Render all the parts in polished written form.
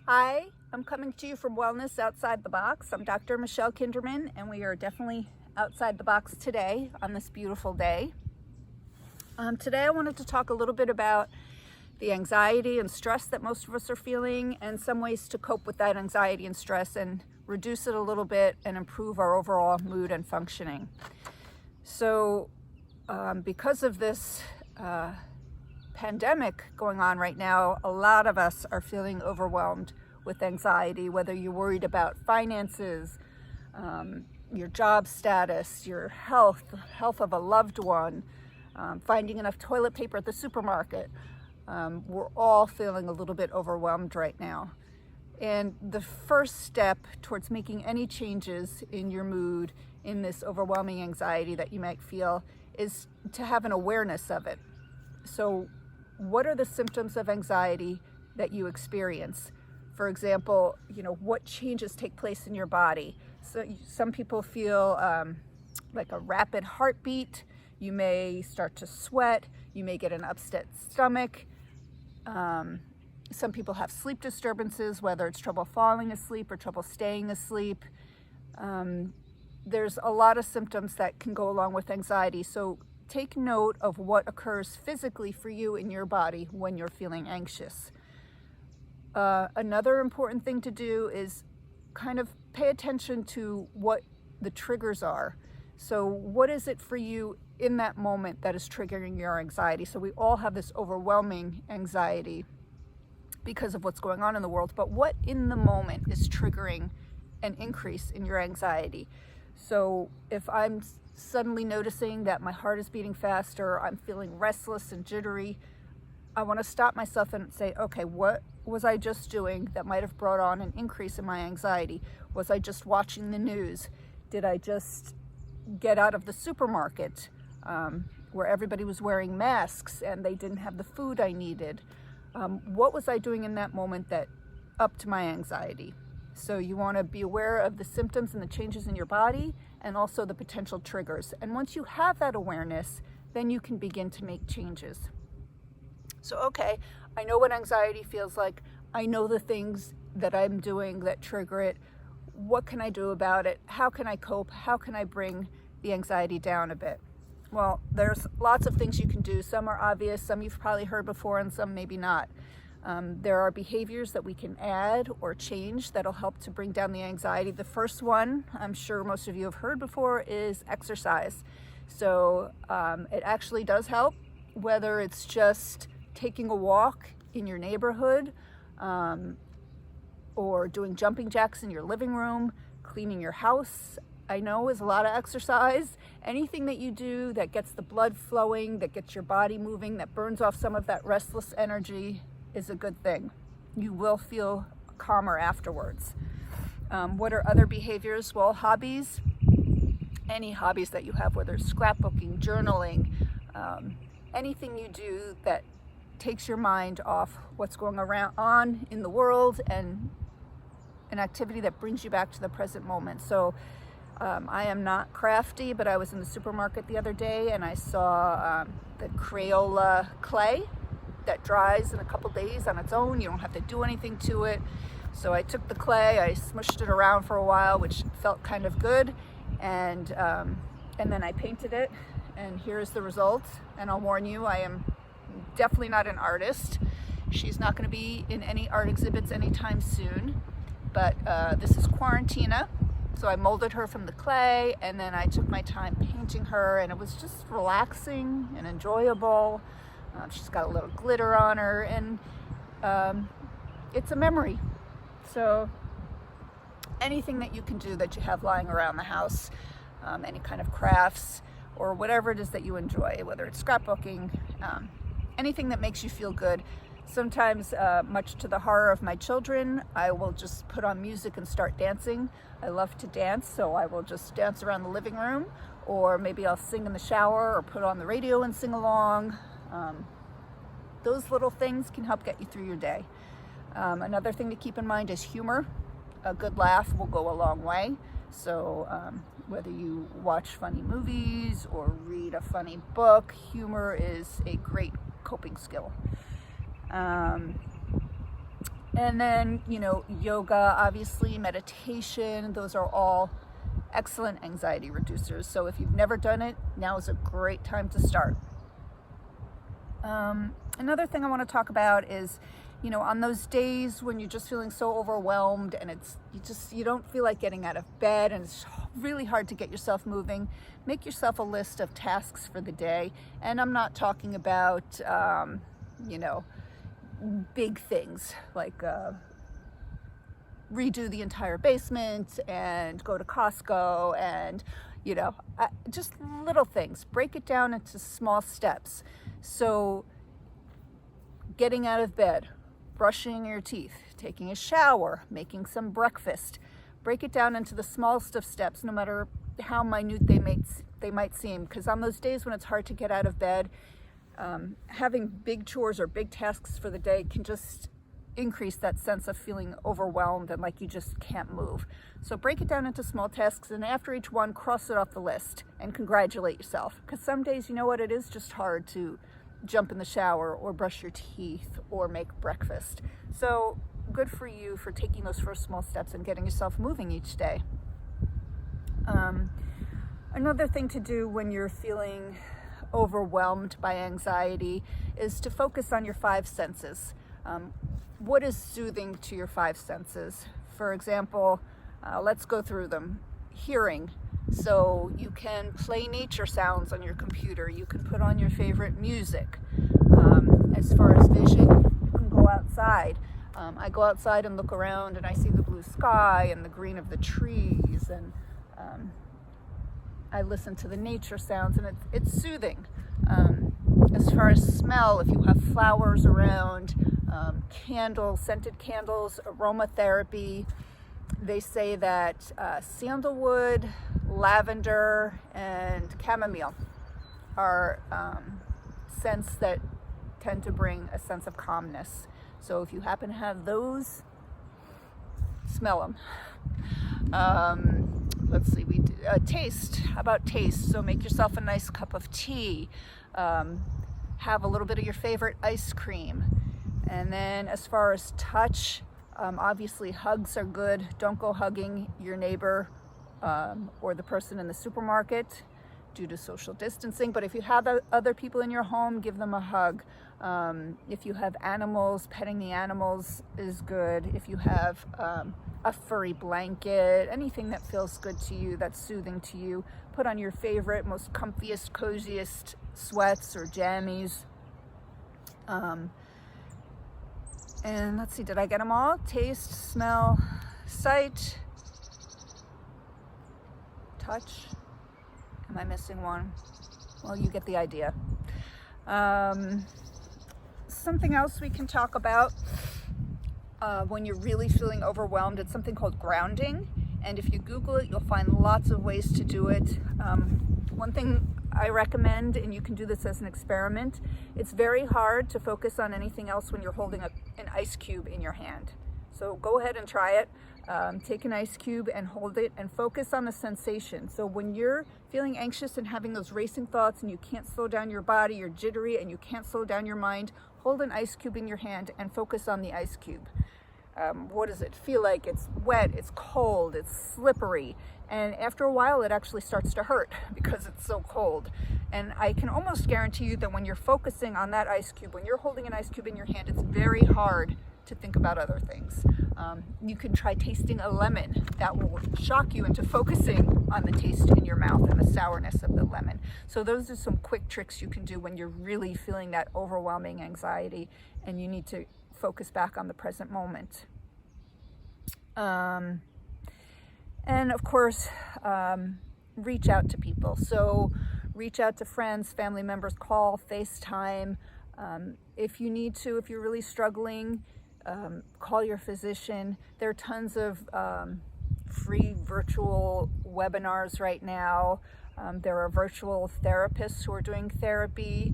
Hi, I'm coming to you from Wellness Outside the Box. I'm Dr. Michelle Kinderman, and we are definitely outside the box today on this beautiful day. Today I wanted to talk a little bit about the anxiety and stress that most of us are feeling and some ways to cope with that anxiety and stress and reduce it a little bit and improve our overall mood and functioning. So because of this pandemic going on right now, a lot of us are feeling overwhelmed with anxiety, whether you're worried about finances, your job status, your health of a loved one, finding enough toilet paper at the supermarket. We're all feeling a little bit overwhelmed right now. And the first step towards making any changes in your mood, in this overwhelming anxiety that you might feel, is to have an awareness of it. So what are the symptoms of anxiety that you experience? For example, what changes take place in your body? So some people feel like a rapid heartbeat. You may start to sweat. You may get an upset stomach. Some people have sleep disturbances, whether it's trouble falling asleep or trouble staying asleep. There's a lot of symptoms that can go along with anxiety. So take note of what occurs physically for you in your body when you're feeling anxious. Another important thing to do is kind of pay attention to what the triggers are. So what is it for you in that moment that is triggering your anxiety? So we all have this overwhelming anxiety because of what's going on in the world, but what in the moment is triggering an increase in your anxiety? So if I'm suddenly noticing that my heart is beating faster, I'm feeling restless and jittery, I want to stop myself and say, okay, what was I just doing that might have brought on an increase in my anxiety? Was I just watching the news? Did I just get out of the supermarket where everybody was wearing masks and they didn't have the food I needed? What was I doing in that moment that upped my anxiety? So you want to be aware of the symptoms and the changes in your body and also the potential triggers. And once you have that awareness, then you can begin to make changes. So, okay, I know what anxiety feels like. I know the things that I'm doing that trigger it. What can I do about it? How can I cope? How can I bring the anxiety down a bit? Well, there's lots of things you can do. Some are obvious, some you've probably heard before, and some maybe not. There are behaviors that we can add or change that'll help to bring down the anxiety. The first one, I'm sure most of you have heard before, is exercise. So it actually does help, whether it's just taking a walk in your neighborhood, or doing jumping jacks in your living room, cleaning your house, I know is a lot of exercise. Anything that you do that gets the blood flowing, that gets your body moving, that burns off some of that restless energy is a good thing. You will feel calmer afterwards. What are other behaviors? Well, hobbies, any hobbies that you have, whether it's scrapbooking, journaling, anything you do that takes your mind off what's going on in the world, and an activity that brings you back to the present moment. So I am not crafty, but I was in the supermarket the other day and I saw the Crayola clay that dries in a couple days on its own. You don't have to do anything to it. So I took the clay, I smushed it around for a while, which felt kind of good, and then I painted it, and here's the result. And I'll warn you, I am definitely not an artist. She's not going to be in any art exhibits anytime soon, but this is Quarantina. So I molded her from the clay, and then I took my time painting her, and it was just relaxing and enjoyable. She's got a little glitter on her, and it's a memory. So anything that you can do that you have lying around the house, any kind of crafts or whatever it is that you enjoy, whether it's scrapbooking, anything that makes you feel good. Sometimes, much to the horror of my children, I will just put on music and start dancing. I love to dance, so I will just dance around the living room, or maybe I'll sing in the shower or put on the radio and sing along. Those little things can help get you through your day. Another thing to keep in mind is humor. A good laugh will go a long way. So whether you watch funny movies or read a funny book, humor is a great coping skill. And then, yoga, obviously, meditation, those are all excellent anxiety reducers. So if you've never done it, now is a great time to start. Another thing I want to talk about is, on those days when you're just feeling so overwhelmed and you don't feel like getting out of bed and it's really hard to get yourself moving, make yourself a list of tasks for the day. And I'm not talking about, big things like redo the entire basement and go to Costco and, just little things. Break it down into small steps. So getting out of bed, brushing your teeth, taking a shower, making some breakfast. Break it down into the smallest of steps, no matter how minute they might seem. Because on those days when it's hard to get out of bed, having big chores or big tasks for the day can just increase that sense of feeling overwhelmed and like you just can't move. So break it down into small tasks, and after each one, cross it off the list and congratulate yourself. Because some days, it is just hard to jump in the shower or brush your teeth or make breakfast. So good for you for taking those first small steps and getting yourself moving each day. Another thing to do when you're feeling overwhelmed by anxiety is to focus on your five senses. What is soothing to your five senses? For example, let's go through them. Hearing. So you can play nature sounds on your computer. You can put on your favorite music. As far as vision, you can go outside. I go outside and look around and I see the blue sky and the green of the trees, and I listen to the nature sounds, and it's soothing. As far as smell, if you have flowers around, candles, scented candles, aromatherapy, they say that sandalwood, lavender, and chamomile are scents that tend to bring a sense of calmness. So if you happen to have those, smell them. Let's see, we do, taste. How about taste? So make yourself a nice cup of tea. Have a little bit of your favorite ice cream. And then as far as touch, obviously hugs are good. Don't go hugging your neighbor or the person in the supermarket due to social distancing. But if you have other people in your home, give them a hug. If you have animals, petting the animals is good. If you have a furry blanket, anything that feels good to you, that's soothing to you, put on your favorite, most comfiest, coziest sweats or jammies. And let's see, did I get them all? Taste, smell, sight, touch. Am I missing one? Well, you get the idea. Something else we can talk about when you're really feeling overwhelmed, it's something called grounding. And if you Google it, you'll find lots of ways to do it. One thing I recommend, and you can do this as an experiment, it's very hard to focus on anything else when you're holding an ice cube in your hand. So go ahead and try it. Take an ice cube and hold it and focus on the sensation. So when you're feeling anxious and having those racing thoughts and you can't slow down your body, you're jittery and you can't slow down your mind, hold an ice cube in your hand and focus on the ice cube. What does it feel like? It's wet, it's cold, it's slippery. And after a while, it actually starts to hurt because it's so cold. And I can almost guarantee you that when you're focusing on that ice cube, when you're holding an ice cube in your hand, it's very hard to think about other things. You can try tasting a lemon. That will shock you into focusing on the taste in your mouth and the sourness of the lemon. So those are some quick tricks you can do when you're really feeling that overwhelming anxiety and you need to focus back on the present moment. And of course, reach out to people. So reach out to friends, family members, call, FaceTime. If you need to, if you're really struggling, call your physician. There are tons of free virtual webinars right now. There are virtual therapists who are doing therapy.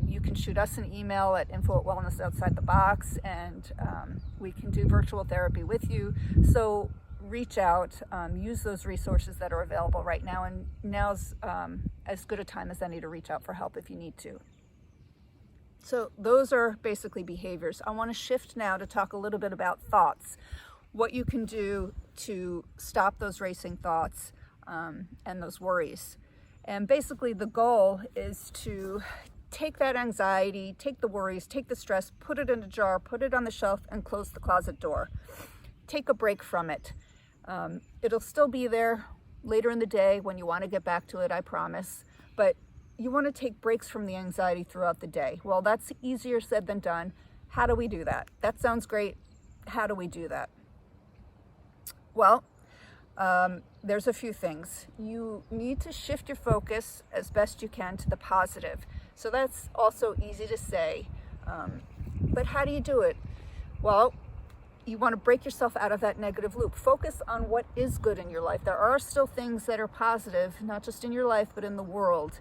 You can shoot us an email at info@wellnessoutsidethebox, and we can do virtual therapy with you. So reach out, use those resources that are available right now, and now's as good a time as any to reach out for help if you need to. So those are basically behaviors. I want to shift now to talk a little bit about thoughts, what you can do to stop those racing thoughts and those worries. And basically the goal is to take that anxiety, take the worries, take the stress, put it in a jar, put it on the shelf, and close the closet door. Take a break from it. It'll still be there later in the day when you want to get back to it, I promise. But you want to take breaks from the anxiety throughout the day. Well, that's easier said than done. How do we do that? That sounds great. How do we do that? Well, there's a few things. You need to shift your focus as best you can to the positive. So that's also easy to say. But how do you do it? Well, you want to break yourself out of that negative loop. Focus on what is good in your life. There are still things that are positive, not just in your life, but in the world.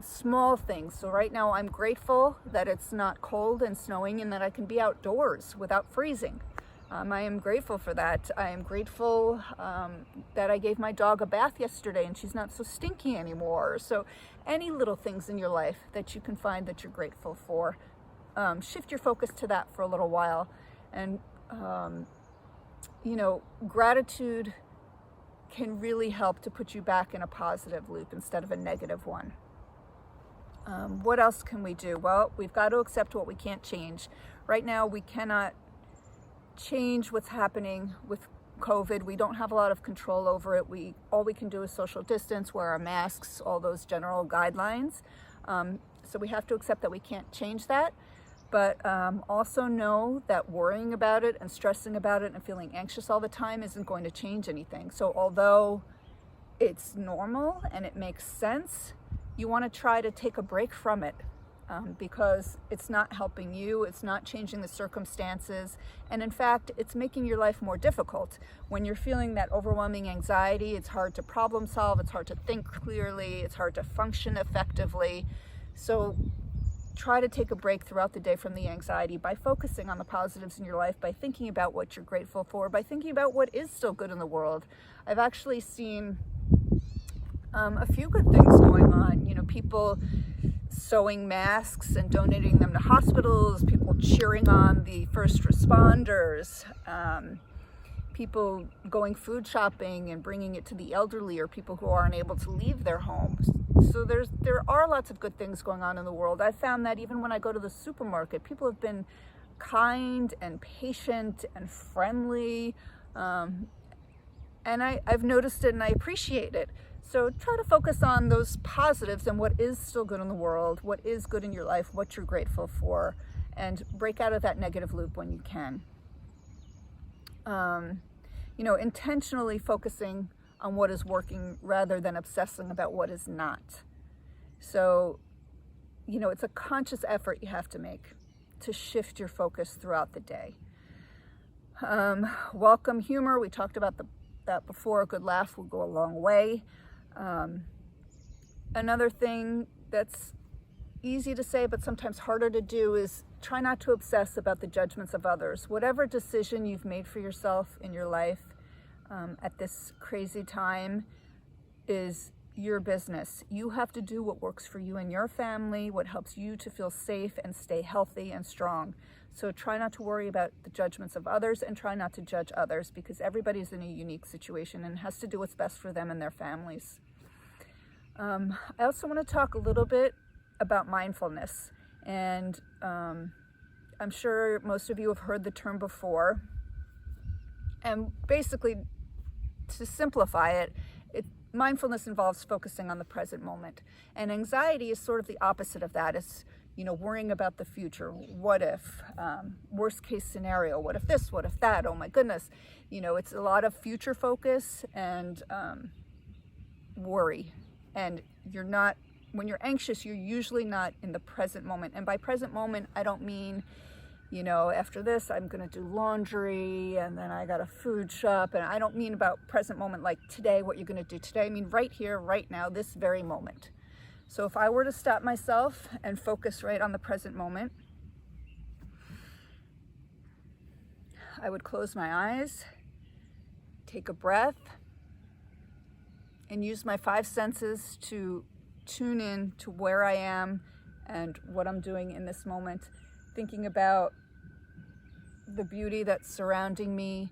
Small things. So right now I'm grateful that it's not cold and snowing and that I can be outdoors without freezing. I am grateful for that. I am grateful that I gave my dog a bath yesterday and she's not so stinky anymore. So any little things in your life that you can find that you're grateful for, shift your focus to that for a little while. And gratitude can really help to put you back in a positive loop instead of a negative one. What else can we do? Well, we've got to accept what we can't change. Right now, we cannot change what's happening with COVID. We don't have a lot of control over it. All we can do is social distance, wear our masks, all those general guidelines. So we have to accept that we can't change that. But also know that worrying about it and stressing about it and feeling anxious all the time isn't going to change anything. So although it's normal and it makes sense, you want to try to take a break from it because it's not helping you, it's not changing the circumstances, and in fact, it's making your life more difficult. When you're feeling that overwhelming anxiety, it's hard to problem solve, it's hard to think clearly, it's hard to function effectively. So try to take a break throughout the day from the anxiety by focusing on the positives in your life, by thinking about what you're grateful for, by thinking about what is still good in the world. I've actually seen a few good things going on. People sewing masks and donating them to hospitals, people cheering on the first responders, people going food shopping and bringing it to the elderly or people who aren't able to leave their homes. So there are lots of good things going on in the world. I've found that even when I go to the supermarket, people have been kind and patient and friendly. And I've noticed it and I appreciate it. So try to focus on those positives and what is still good in the world, what is good in your life, what you're grateful for, and break out of that negative loop when you can. Intentionally focusing on what is working rather than obsessing about what is not. So, it's a conscious effort you have to make to shift your focus throughout the day. Welcome humor. We talked about that before. A good laugh will go a long way. Another thing that's easy to say but sometimes harder to do is try not to obsess about the judgments of others. Whatever decision you've made for yourself in your life at this crazy time is your business. You have to do what works for you and your family, what helps you to feel safe and stay healthy and strong. So try not to worry about the judgments of others and try not to judge others because everybody's in a unique situation and has to do what's best for them and their families. I also want to talk a little bit about mindfulness. And I'm sure most of you have heard the term before. And basically, to simplify it, mindfulness involves focusing on the present moment. And anxiety is sort of the opposite of that. It's worrying about the future. What if? Worst case scenario. What if this? What if that? Oh my goodness. It's a lot of future focus and worry. And when you're anxious, you're usually not in the present moment. And by present moment, I don't mean, after this, I'm going to do laundry and then I got a food shop. And I don't mean about present moment like today, what you're going to do today. I mean right here, right now, this very moment. So if I were to stop myself and focus right on the present moment, I would close my eyes, take a breath, and use my 5 senses to tune in to where I am and what I'm doing in this moment, thinking about the beauty that's surrounding me,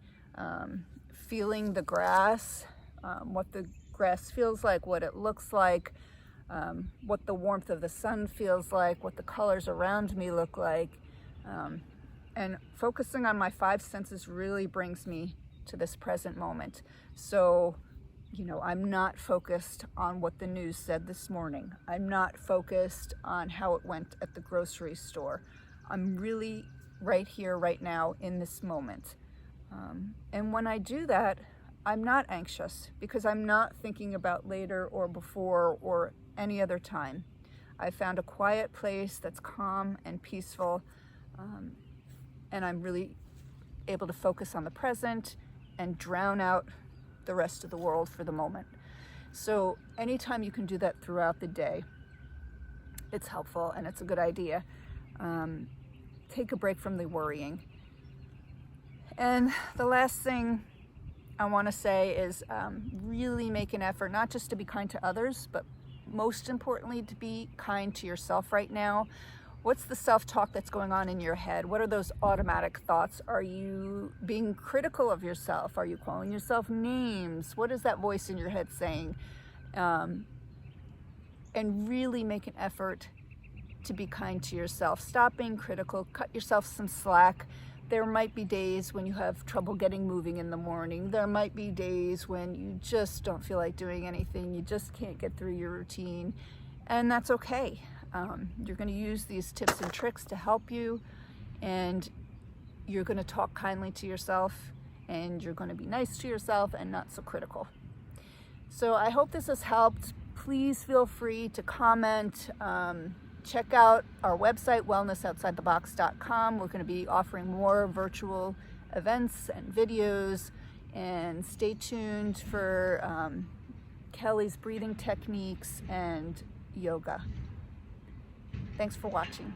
feeling the grass, what the grass feels like, what it looks like, what the warmth of the sun feels like, what the colors around me look like. And focusing on my 5 senses really brings me to this present moment. So, I'm not focused on what the news said this morning. I'm not focused on how it went at the grocery store. I'm really right here, right now, in this moment. And when I do that, I'm not anxious because I'm not thinking about later or before or any other time. I found a quiet place that's calm and peaceful, and I'm really able to focus on the present and drown out the rest of the world for the moment. So anytime you can do that throughout the day, it's helpful and it's a good idea. Take a break from the worrying. And the last thing I want to say is really make an effort not just to be kind to others, but most importantly to be kind to yourself right now. What's the self-talk that's going on in your head? What are those automatic thoughts? Are you being critical of yourself? Are you calling yourself names? What is that voice in your head saying? And really make an effort to be kind to yourself. Stop being critical. Cut yourself some slack. There might be days when you have trouble getting moving in the morning. There might be days when you just don't feel like doing anything. You just can't get through your routine. And that's okay. You're going to use these tips and tricks to help you, and you're going to talk kindly to yourself, and you're going to be nice to yourself and not so critical. So I hope this has helped. Please feel free to comment. Check out our website, wellnessoutsidethebox.com. We're going to be offering more virtual events and videos, and stay tuned for Kelly's breathing techniques and yoga. Thanks for watching.